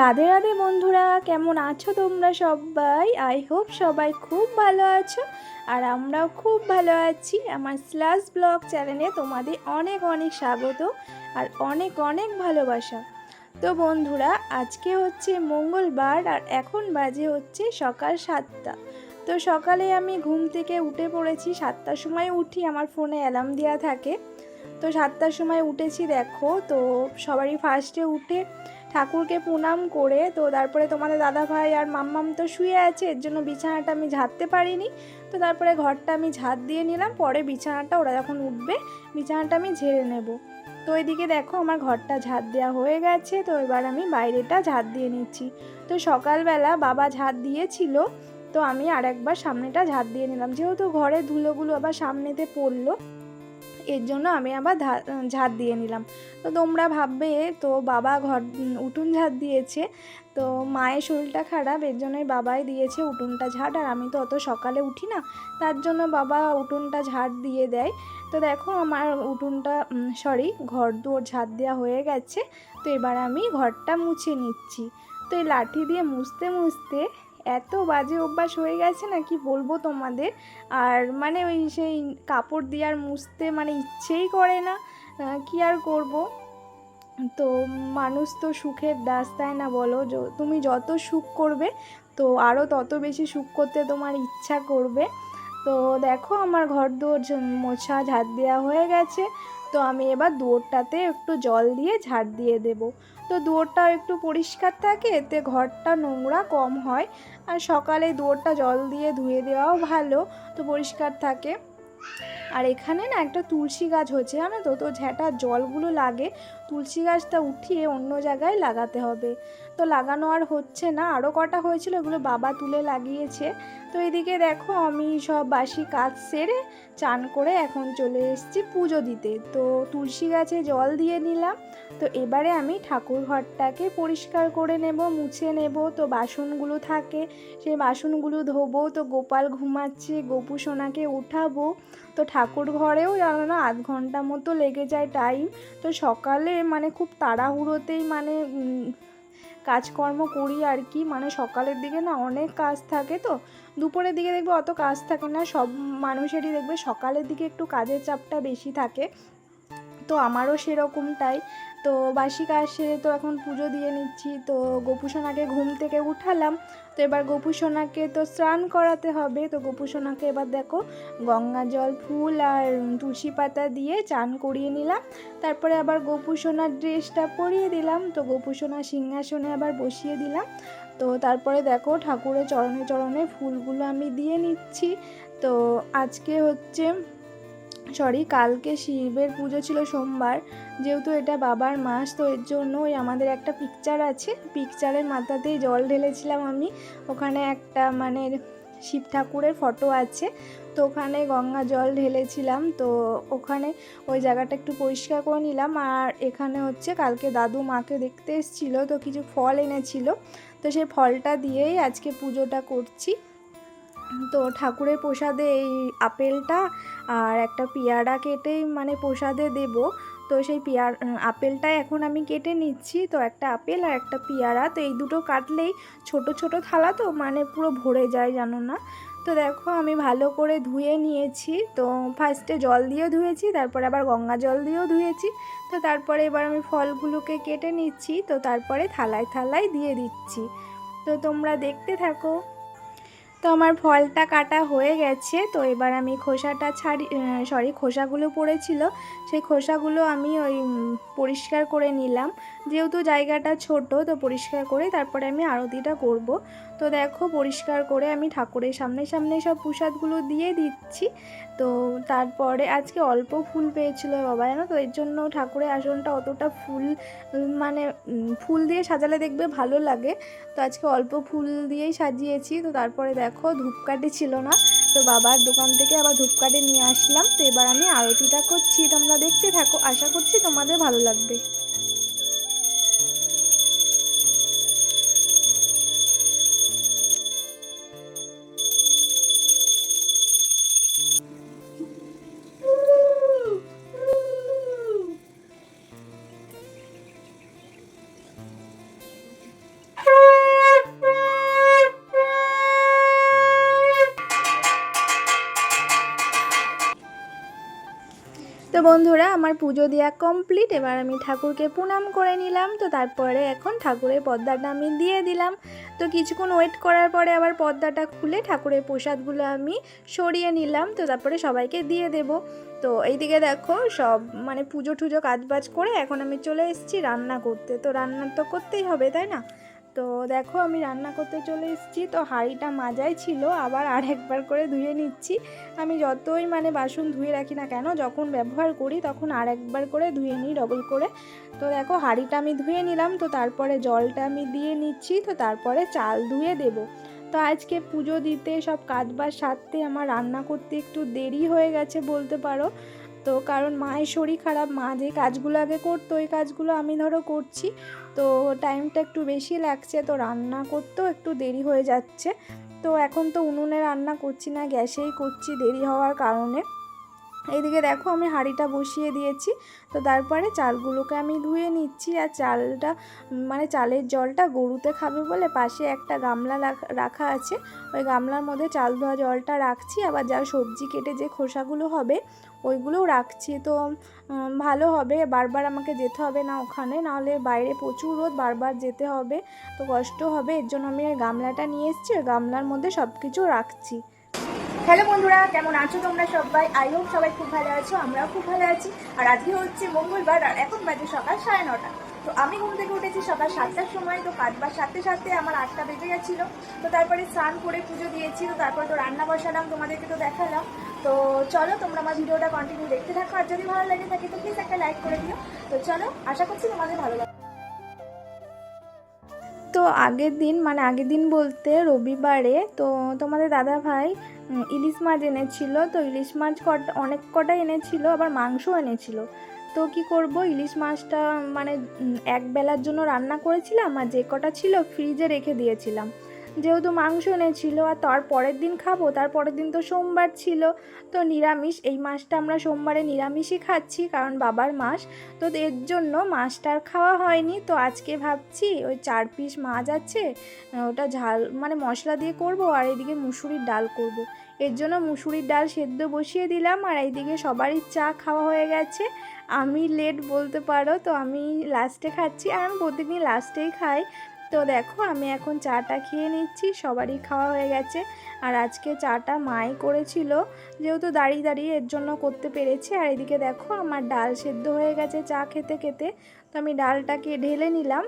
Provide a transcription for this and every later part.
রাধে রাধে বন্ধুরা, কেমন আছো তোমরা সবাই? আই হোপ সবাই খুব ভালো আছো, আর আমরাও খুব ভালো আছি। আমার স্লাস ব্লগ চ্যানেলে তোমাদের অনেক অনেক স্বাগত আর অনেক অনেক ভালোবাসা। তো বন্ধুরা, আজকে হচ্ছে মঙ্গলবার আর এখন বাজে হচ্ছে সকাল 7টা। তো সকালে আমি ঘুম থেকে উঠে পড়েছি, 7টার সময় উঠি, আমার ফোনে অ্যালার্ম দেওয়া থাকে। তো 7টার সময় উঠেছি দেখো। তো সবারই ফার্স্টে উঠে ঠাকুরকে প্রণাম করে তো তারপরে তোমাদের দাদা ভাই আর মাম্মাম তো শুয়ে আছে, এর জন্য বিছানাটা আমি ঝাড়তে পারিনি। তো তারপরে ঘরটা আমি ঝাড় দিয়ে নিলাম, পরে বিছানাটা ওরা যখন উঠবে বিছানাটা আমি ঝেড়ে নেব। তো এদিকে দেখো আমার ঘরটা ঝাড় দেওয়া হয়ে গেছে, তো এবার আমি বাইরেটা ঝাড় দিয়ে নিচ্ছি। তো সকালবেলা বাবা ঝাড় দিয়েছিল, তো আমি আরেকবার সামনেটা ঝাড় দিয়ে নিলাম, যেহেতু ঘরে ধুলোগুলো আবার সামনেতে পড়লো, এর জন্য আমি আবার ঝাড় দিয়ে নিলাম। তো তোমরা ভাববে তো বাবা উঠোন ঝাড় দিয়েছে, তো মায়ের শরীরটা খারাপ, এর জন্যই বাবাই দিয়েছে উঠোনটা ঝাড়, আর আমি তো অত সকালে উঠি না, তার জন্য বাবা উঠোনটা ঝাড় দিয়ে দেয়। তো দেখো আমার উঠোনটা ঘর দুয়ার ঝাড় দেওয়া হয়ে গেছে। তো এবার আমি ঘরটা মুছে নিচ্ছি। তো এই লাঠি দিয়ে মুছতে মুছতে এত বাজে অভ্যাস হয়ে গেছে না, কি বলবো তোমাদের। আর মানে ওই সেই কাপড় দিয়ে আর মুছতে মানে ইচ্ছেই করে না, কি আর করব। তো মানুষ তো সুখের দাস, তাই না বলো? তুমি যত সুখ করবে তো আরও তত বেশি সুখ করতে তোমার ইচ্ছা করবে। তো দেখো আমার ঘর দুয়ার মোছা ঝাড় দেওয়া হয়ে গেছে। তো আমি এবার দুয়ারটাতে একটু জল দিয়ে ঝাড় দিয়ে দেব। তো দুয়ারটাও একটু পরিষ্কার থাকে, এতে ঘরটা নোংরা কম হয়। আর সকালে দুয়ারটা জল দিয়ে ধুয়ে দেওয়াও ভালো, তো পরিষ্কার থাকে। আর এখানে না একটা তুলসী গাছ হচ্ছে, জানো তো? তো ঝ্যাঁটার জলগুলো লাগে, তুলসী গাছটা উঠিয়ে অন্য জায়গায় লাগাতে হবে। তো লাগানো আর হচ্ছে না, আরও কটা হয়েছিল, এগুলো বাবা তুলে লাগিয়েছে। তো এদিকে দেখো আমি সব বাসি কাজ সেরে চান করে এখন চলে এসেছি পুজো দিতে। তো তুলসী গাছে জল দিয়ে নিলাম। তো এবারে আমি ঠাকুর ঘরটাকে পরিষ্কার করে নেব, মুছে নেব। তো বাসনগুলো থাকে, সেই বাসনগুলো ধোবো। তো গোপাল ঘুমাচ্ছে, গোপু সোনাকে উঠাবো। তো ঠাকুর ঘরেও জানো না 0.5 ঘন্টা মতো লেগে যায় টাইম। তো সকালে মানে খুব তাড়াহুড়োতেই মানে কাজকর্ম করি আর কি, মানে সকালের দিকে না অনেক কাজ থাকে, তো দুপুরের দিকে দেখবে অত কাজ থাকে না, সব মানুষেরই দেখবে সকালের দিকে একটু কাজের চাপটা বেশি থাকে। তো আমারও সেরকমটাই। তো বাসি কাজ সেরে তো এখন পুজো দিয়ে নিচ্ছি। তো গোপুসোনাকে ঘুম থেকে উঠালাম। তো এবার গোপুসোনাকে তো স্নান করাতে হবে। তো গোপুসোনাকে এবার দেখো গঙ্গা জল, ফুল আর তুলসী পাতা দিয়ে চান করিয়ে নিলাম। তারপরে আবার গোপুসোনার ড্রেসটা পরিয়ে দিলাম। তো গোপুসোনার সিংহাসনে আবার বসিয়ে দিলাম। তো তারপরে দেখো ঠাকুরের চরণে চরণে ফুলগুলো আমি দিয়ে নিচ্ছি। তো আজকে হচ্ছে কালকে শিবের পুজো ছিল সোমবার, যেহেতু এটা বাবার মাস, তো এর জন্য ওই আমাদের একটা পিকচার আছে, পিকচারের মাথাতেই জল ঢেলেছিলাম আমি। ওখানে একটা মানে শিব ঠাকুরের ফটো আছে, তো ওখানে গঙ্গা জল ঢেলেছিলাম। তো ওখানে ওই জায়গাটা একটু পরিষ্কার করে নিলাম। আর এখানে হচ্ছে কালকে দাদু মাকে দেখতে এসেছিলো, তো কিছু ফল এনেছিল, তো সেই ফলটা দিয়েই আজকে পুজোটা করছি। তো ঠাকুরের প্রসাদে এই আপেলটা আর একটা পেয়ারা কেটেই মানে প্রসাদে দেব। তো সেই আপেলটা এখন আমি কেটে নিচ্ছি। তো একটা আপেল আর একটা পেয়ারা, তো এই দুটো কাটলেই ছোট ছোট থালা, তো মানে পুরো ভরে যায়, জানো না? তো দেখো আমি ভালো করে ধুয়ে নিয়েছি। তো ফার্স্টে জল দিয়েও ধুয়েছি, তারপরে আবার গঙ্গা জল দিয়েও ধুয়েছি। তো তারপরে এবার আমি ফলগুলোকে কেটে নিচ্ছি, তো তারপরে থালায় থালায় দিয়ে দিচ্ছি। তো তোমরা দেখতে থাকো। তো আমার ফলটা কাটা হয়ে গেছে। তো এবার আমি খোসাটা খোসাগুলো পড়েছিল, সেই খোসাগুলো আমি ওই পরিষ্কার করে নিলাম, যেহেতু জায়গাটা ছোট, তো পরিষ্কার করে তারপরে আমি আরতিটা করব। তো দেখো পরিষ্কার করে আমি ঠাকুরের সামনে সামনে সব প্রসাদগুলো দিয়ে দিচ্ছি। তো তারপরে আজকে অল্প ফুল পেয়েছিল বাবা, জানো তো? এর জন্য ঠাকুরের আসনটা অতটা ফুল মানে ফুল দিয়ে সাজালে দেখবে ভালো লাগে, তো আজকে অল্প ফুল দিয়েই সাজিয়েছি। তো তারপরে দেখো ধূপকাঠি ছিল না, তো বাবার দোকান থেকে আবার ধূপকাঠি নিয়ে আসলাম। তো এবার আমি আরতিটা করছি, তোমরা দেখতে থাকো, আশা করছি তোমাদের ভালো লাগবে। তো বন্ধুরা আমার পুজো দেওয়া কমপ্লিট। এবার আমি ঠাকুরকে প্রণাম করে নিলাম। তো তারপরে এখন ঠাকুরের পর্দাটা আমি দিয়ে দিলাম। তো কিছুক্ষণ ওয়েট করার পরে আবার পর্দাটা খুলে ঠাকুরের প্রসাদগুলো আমি সরিয়ে নিলাম। তো তারপরে সবাইকে দিয়ে দেব। তো এইদিকে দেখো সব মানে পুজো টুজো কাজবাজ করে এখন আমি চলে এসেছি রান্না করতে। তো রান্না তো করতেই হবে, তাই না? তো দেখো আমি রান্না করতে চলে এসেছি। তো হাঁড়িটা মাজাই ছিল, আবার আরেকবার করে ধুয়ে নিচ্ছি। আমি যতই মানে বাসন ধুয়ে রাখি না কেন, যখন ব্যবহার করি তখন আরেকবার করে ধুয়ে নিই ডবল করে। তো দেখো হাঁড়িটা আমি ধুয়ে নিলাম। তো তারপরে জলটা আমি দিয়ে নিচ্ছি। তো তারপরে চাল ধুয়ে দেব। তো আজকে পুজো দিতে সব কাজবাজ সারতে আমার রান্না করতে একটু দেরি হয়ে গেছে বলতে পারো। তো কারণ মায়ের শরীর খারাপ, মা যে কাজগুলো আগে করতো ওই কাজগুলো আমি ধরো করছি, তো টাইমটা একটু বেশি লাগছে। তো রান্না করতেও একটু দেরি হয়ে যাচ্ছে। তো এখন তো উনুনে রান্না করছি না, গ্যাসেই করছি দেরি হওয়ার কারণে। এইদিকে দেখো আমি হাঁড়িটা বসিয়ে দিয়েছি। তো তারপরে চালগুলোকে আমি ধুয়ে নিচ্ছি। আর চালটা মানে চালের জলটা গরুতে খাবে বলে পাশে একটা গামলা রাখা আছে, ওই গামলার মধ্যে চাল ধোয়া জলটা রাখছি। আবার যা সবজি কেটে যে খোসাগুলো হবে ওইগুলোও রাখছি। তো ভালো হবে, বারবার আমাকে যেতে হবে না ওখানে, নাহলে বাইরে প্রচুর রোদ, বারবার যেতে হবে তো কষ্ট হবে। এর জন্য আমি ওই গামলাটা নিয়ে এসেছি, ওই গামলার মধ্যে সব কিছু রাখছি। হ্যালো বন্ধুরা, কেমন আছো তোমরা সবাই? আই হোপ সবাই খুব ভালো আছো, আমরাও খুব ভালো আছি। আর আজকে হচ্ছে মঙ্গলবার, আর এখন বাজে সকাল 9:30। তো আমি ঘুম থেকে উঠেছি সকাল 7টার সময়। তো কাজবার সাথে সাথে আমার 8টা বেজে গেছিলো। তো তারপরে স্নান করে পুজো দিয়েছি। তো তারপরে তো রান্না বসালাম, তোমাদেরকে তো দেখালাম। তো চলো তোমরা আমার ভিডিওটা কন্টিনিউ দেখতে থাকো। আর যদি ভালো লাগে থাকে তো প্লিজ একটা লাইক করে দিও। তো চলো, আশা করছি তোমাদের ভালো লাগে। তো আগের দিন বলতে রবিবারে তো তোমাদের দাদা ভাই ইলিশ মাছ এনেছিল। তো ইলিশ মাছ অনেক কটা এনেছিল, আবার মাংসও এনেছিল। তো কি করব, ইলিশ মাছটা মানে এক বেলার জন্য রান্না করেছিলাম, আর যে কটা ছিল ফ্রিজে রেখে দিয়েছিলাম। যেহেতু মাংস এনেছিল আর তার পরের দিন খাবো, তার পরের দিন তো সোমবার ছিল, তো নিরামিষ। এই মাছটা আমরা সোমবারে নিরামিষই খাচ্ছি, কারণ বাবার মাস। তো এর জন্য মাছটার খাওয়া হয়নি। তো আজকে ভাবছি ওই 4 পিস মাছ আছে, ওটা ঝাল মানে মশলা দিয়ে করব। আর এইদিকে মুসুরির ডাল করব। এর জন্য মুসুরির ডাল সেদ্ধ বসিয়ে দিলাম। আর এইদিকে সবারই চা খাওয়া হয়ে গেছে, আমি লেট বলতে পারো। তো আমি লাস্টে খাচ্ছি, আর আমি প্রতিদিন লাস্টেই খাই। তো দেখো আমি এখন চাটা খেয়ে নিচ্ছি, সবারই খাওয়া হয়ে গেছে। আর আজকে চাটা মাই করেছিল, যেহেতু দাঁড়িয়ে দাঁড়িয়ে এর জন্য করতে পেরেছি। আর এদিকে দেখো আমার ডাল সেদ্ধ হয়ে গেছে চা খেতে খেতে। তো আমি ডালটাকে ঢেলে নিলাম।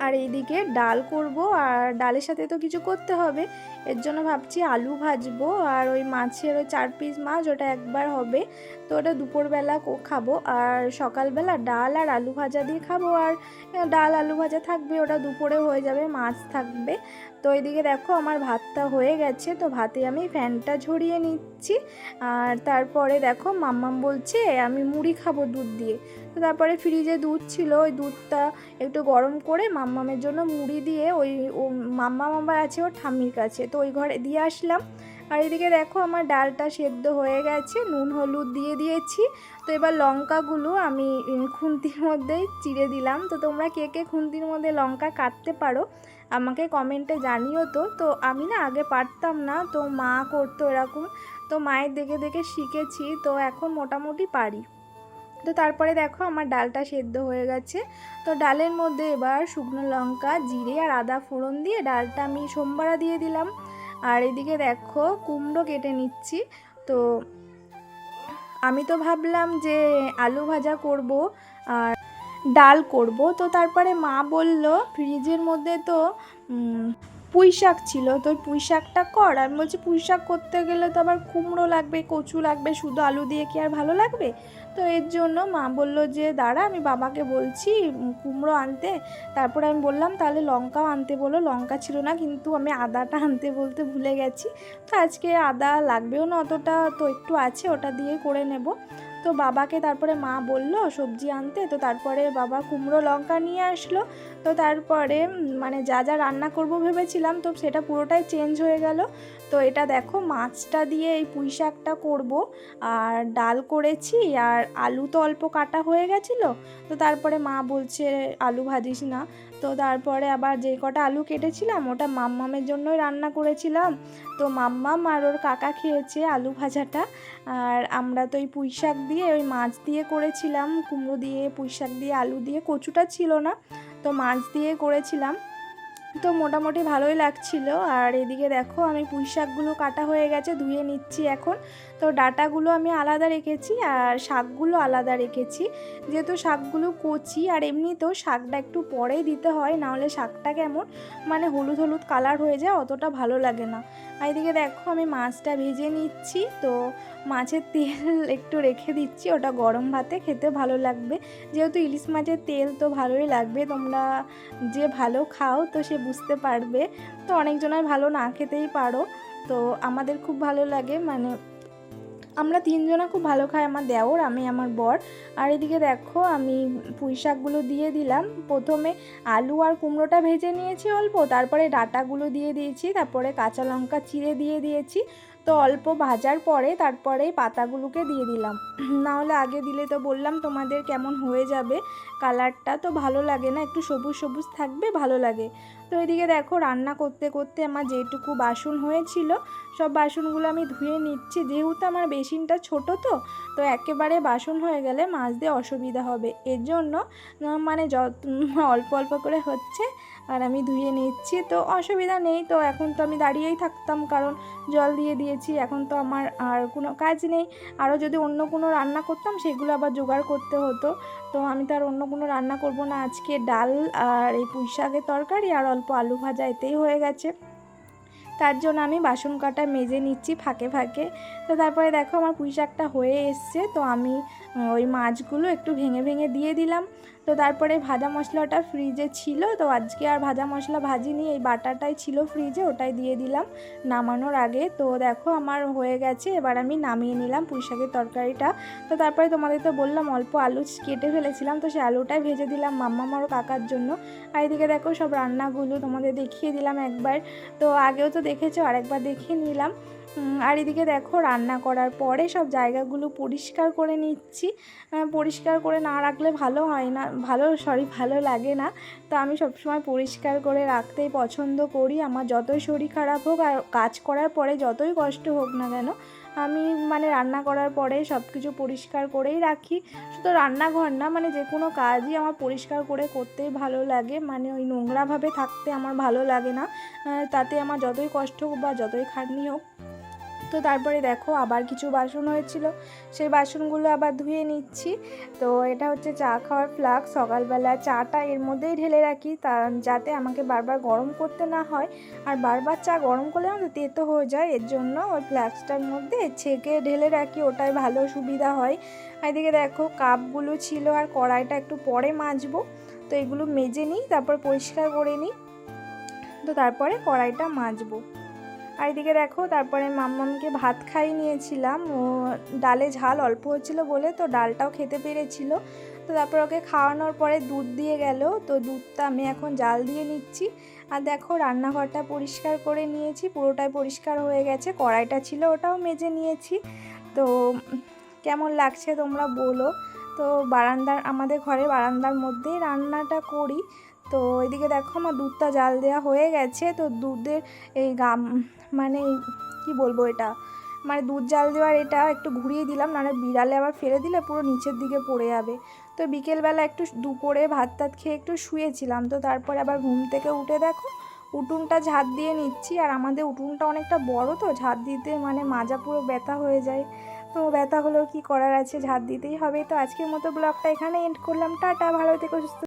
আর এইদিকে ডাল করব, আর ডালের সাথে তো কিছু করতে হবে। এর জন্য ভাবছি আলু ভাজবো। আর ওই মাছের ওই 4 পিস মাছ ওটা একবার হবে, তো ওটা দুপুরবেলা খাবো। আর সকালবেলা ডাল আর আলু ভাজা দিয়ে খাবো। আর ডাল আলু ভাজা থাকবে, ওটা দুপুরে হয়ে যাবে, মাছ থাকবে। তো এইদিকে দেখো আমার ভাতটা হয়ে গেছে। তো ভাতে আমি ফ্যানটা ঝরিয়ে নিচ্ছি। আর তারপরে দেখো মাম্মাম বলছে আমি মুড়ি খাবো দুধ দিয়ে। তো তারপরে ফ্রিজে দুধ ছিল, ওই দুধটা একটু গরম করে মাম্মামের জন্য মুড়ি দিয়ে ওই মাম্মাম আবার আছে ওর ঠাম্মির কাছে, তো ওই ঘরে দিয়ে আসলাম। আর এদিকে দেখো আমার ডালটা সেদ্ধ হয়ে গেছে, নুন হলুদ দিয়ে দিয়েছি। তো এবার লঙ্কাগুলো আমি খুন্তির মধ্যেই চিড়ে দিলাম। তো তোমরা কে কে খুন্তির মধ্যে লঙ্কা কাটতে পারো আমাকে কমেন্টে জানিও। তো আমি না আগে পারতাম না, তো মা করতো এরকম, তো মায়ের দেখে দেখে শিখেছি, তো এখন মোটামুটি পারি। তো তারপরে দেখো আমার ডালটা সেদ্ধ হয়ে গেছে। তো ডালের মধ্যে এবার শুকনো লঙ্কা, জিরে আর আদা ফোড়ন দিয়ে ডালটা আমি সোমবারা দিয়ে দিলাম। আর এদিকে দেখো কুমড়ো কেটে নিচ্ছি। তো আমি তো ভাবলাম যে আলু ভাজা করব আর ডাল করব। তো তারপরে মা বলল ফ্রিজের মধ্যে তো পুঁই শাক ছিল, তো ওই পুঁই শাকটা কর। আমি বলছি পুঁই শাক করতে গেলে তো আবার কুমড়ো লাগবে, কচু লাগবে, শুধু আলু দিয়ে কি আর ভালো লাগবে? তো এর জন্য মা বলল যে দাঁড়া আমি বাবাকে বলছি কুমড়ো আনতে। তারপরে আমি বললাম তাহলে লঙ্কাও আনতে বলো, লঙ্কা ছিল না, কিন্তু আমি আদাটা আনতে বলতে ভুলে গেছি। তো আজকে আদা লাগবেও না অতটা, তো একটু আছে ওটা দিয়ে করে নেব। তো বাবাকে তারপরে মা বলল সবজি আনতে। তো তারপরে বাবা কুমড়ো লঙ্কা নিয়ে আসলো। তো তারপরে মানে যা যা রান্না করব ভেবেছিলাম তো সেটা পুরোটাই চেঞ্জ হয়ে গেল। তো এটা দেখো মাছটা দিয়ে এই পুঁই শাকটা করবো, আর ডাল করেছি, আর আলু তো অল্প কাটা হয়ে গেছিলো। তো তারপরে মা বলছে আলু ভাজিস না, তো তারপরে আবার যে কটা আলু কেটেছিলাম ওটা মাম্মামের জন্যই রান্না করেছিলাম। তো মাম্মাম আর ওর কাকা খেয়েছে আলু ভাজাটা। আর আমরা তো ওই পুঁই শাক দিয়ে ওই মাছ দিয়ে করেছিলাম, কুমড়ো দিয়ে পুঁই শাক দিয়ে আলু দিয়ে, কচুটা ছিল না, তো মাছ দিয়ে করেছিলাম। তো মোটামুটি ভালোই লাগছিল। আর এদিকে দেখো আমি পুঁই শাকগুলো কাটা হয়ে গেছে, ধুয়ে নিচ্ছি এখন। তো ডাঁটাগুলো আমি আলাদা রেখেছি আর শাকগুলো আলাদা রেখেছি, যেহেতু শাকগুলো কচি, আর এমনিতেও শাকটা একটু পরেই দিতে হয়, নাহলে শাকটা কেমন মানে হলুদ হলুদ কালার হয়ে যায়, অতটা ভালো লাগে না। আর এদিকে দেখো আমি মাছটা ভেজে নিচ্ছি। তো মাছের তেল একটু রেখে দিচ্ছি, ওটা গরম ভাতে খেতে ভালো লাগবে, যেহেতু ইলিশ মাছের তেল তো ভালোই লাগবে। তোমরা যে ভালো খাও তো সে বুঝতে পারবে। তো অনেকজনের ভালো না খেতেই পারো, তো আমাদের খুব ভালো লাগে, মানে আমরা তিনজনা খুব ভালো খাই, আমার দেওর, আমি, আমার বর। আর এদিকে দেখো আমি পুঁই শাকগুলো দিয়ে দিলাম। প্রথমে আলু আর কুমড়োটা ভেজে নিয়েছি অল্প, তারপরে ডাঁটাগুলো দিয়ে দিয়েছি, তারপরে কাঁচা লঙ্কা চিড়ে দিয়ে দিয়েছি। তো অল্প ভাজার পরে তারপরে পাতাগুলোকে দিয়ে দিলাম, নাহলে আগে দিলে তো বললাম তোমাদের কেমন হয়ে যাবে কালারটা, তো ভালো লাগে না, একটু সবুজ সবুজ থাকবে ভালো লাগে। তো এদিকে দেখো রান্না করতে করতে আমার যেটুকু বাসন হয়েছিল সব বাসনগুলো আমি ধুয়ে নিচ্ছি, যেহেতু আমার বেসিনটা ছোট, তো একেবারে বাসন হয়ে গেলে মাজতে অসুবিধা হবে, এর জন্য মানে অল্প অল্প করে হচ্ছে আর আমি ধুয়ে নিচ্ছি। তো অসুবিধা নেই, তো এখন তো আমি দাঁড়িয়েই থাকতাম, কারণ জল দিয়ে দিয়েছি, এখন তো আমার আর কোনো কাজ নেই। আরও যদি অন্য কোনো রান্না করতাম সেগুলো আবার জোগাড় করতে হতো, তো আমি তো আর অন্য কোনো রান্না করব না, আজকে ডাল আর এই পুঁই শাকের তরকারি আর অল্প আলু ভাজা এতেই হয়ে গেছে। তার জন্য আমি বাসন কাটা মেজে নিচ্ছি ফাঁকে ফাঁকে। তো তারপরে দেখো আমার পুঁই শাকটা হয়ে এসছে, তো আমি ওই মাছগুলো একটু ভেঙে ভেঙে দিয়ে দিলাম। তো তারপরে ভাজা মশলাটা ফ্রিজে ছিল, তো আজকে আর ভাজা মশলা ভাজিনি, এই বাটাটাই ছিল ফ্রিজে, ওটাই দিয়ে দিলাম নামানোর আগে। তো দেখো আমার হয়ে গেছে, এবার আমি নামিয়ে নিলাম পুঁই শাকের তরকারিটা। তো তারপরে তোমাদের তো বললাম অল্প আলু কেটে ফেলেছিলাম, তো সেই আলুটাই ভেজে দিলাম মাম্মাম আর কাকার জন্য। আর এদিকে দেখো সব রান্নাগুলো তোমাদের দেখিয়ে দিলাম একবার, তো আগেও তো দেখেছো, আরেকবার দেখিয়ে নিলাম। আর এদিকে দেখো রান্না করার পরে সব জায়গাগুলো পরিষ্কার করে নিচ্ছি, পরিষ্কার করে না রাখলে ভালো হয় না, ভালো লাগে না। তো আমি সবসময় পরিষ্কার করে রাখতেই পছন্দ করি, আমার যতই শরীর খারাপ হোক আর কাজ করার পরে যতই কষ্ট হোক না কেন, আমি মানে রান্না করার পরে সব কিছু পরিষ্কার করেই রাখি। শুধু রান্নাঘর না, মানে যে কোনো কাজই আমার পরিষ্কার করে করতেই ভালো লাগে, মানে ওই নোংরাভাবে থাকতে আমার ভালো লাগে না, তাতে আমার যতই কষ্ট হোক বা যতই খাটনি হোক। তো তারপরে দেখো আবার কিছু বাসন হয়েছিল, সেই বাসনগুলো আবার ধুয়ে নিচ্ছি। তো এটা হচ্ছে চা খাওয়ার ফ্লাস্ক, সকালবেলা চাটা এর মধ্যেই ঢেলে রাখি, যাতে আমাকে বারবার গরম করতে না হয়, আর বারবার চা গরম করলে আমাদের তেতো হয়ে যায়, এর জন্য ওই ফ্লাস্কটার মধ্যে ছেঁকে ঢেলে রাখি, ওটাই ভালো সুবিধা হয়। এদিকে দেখো কাপগুলো ছিল আর কড়াইটা একটু পরে মাজবো, তো এগুলো মেজে নিই, তারপর পরিষ্কার করে নিই, তো তারপরে কড়াইটা মাজবো। আর এদিকে দেখো তারপরে মাম্মামকে ভাত খাইয়ে নিয়েছিলাম, ও ডালে ঝাল অল্প হয়েছিল বলে তো ডালটাও খেতে পেরেছিল। তো তারপর ওকে খাওয়ানোর পরে দুধ দিয়ে গেল, তো দুধটা আমি এখন জাল দিয়ে নিচ্ছি। আর দেখো রান্নাঘরটা পরিষ্কার করে নিয়েছি, পুরোটাই পরিষ্কার হয়ে গেছে, কড়াইটা ছিল ওটাও মেজে নিয়েছি। তো কেমন লাগছে তোমরা বলো। তো আমাদের ঘরে বারান্দার মধ্যেই রান্নাটা করি। তো এদিকে দেখো আমার দুধটা জাল দেওয়া হয়ে গেছে, তো দুধের এই মানে কি বলবো, এটা মানে দুধ জাল দেওয়ার এটা একটু ঘুরিয়ে দিলাম, নাহলে বিড়ালে আবার ফেলে দিলে পুরো নিচের দিকে পড়ে যাবে। তো বিকেলবেলা একটু দুপুরে ভাত টাত খেয়ে একটু শুয়েছিলাম, তো তারপরে আবার ঘুম থেকে উঠে দেখো উঠোনটা ঝাঁট দিয়ে নিচ্ছি, আর আমাদের উঠোনটা অনেকটা বড়, তো ঝাঁট দিতে মানে মাজা পুরো ব্যথা হয়ে যায়। তো ব্যথা হলেও কি করার আছে, ঝাঁট দিতেই হবে। তো আজকের মতো ব্লগটা এখানে এন্ড করলাম, টাটা, ভালো থেকো, সুস্থ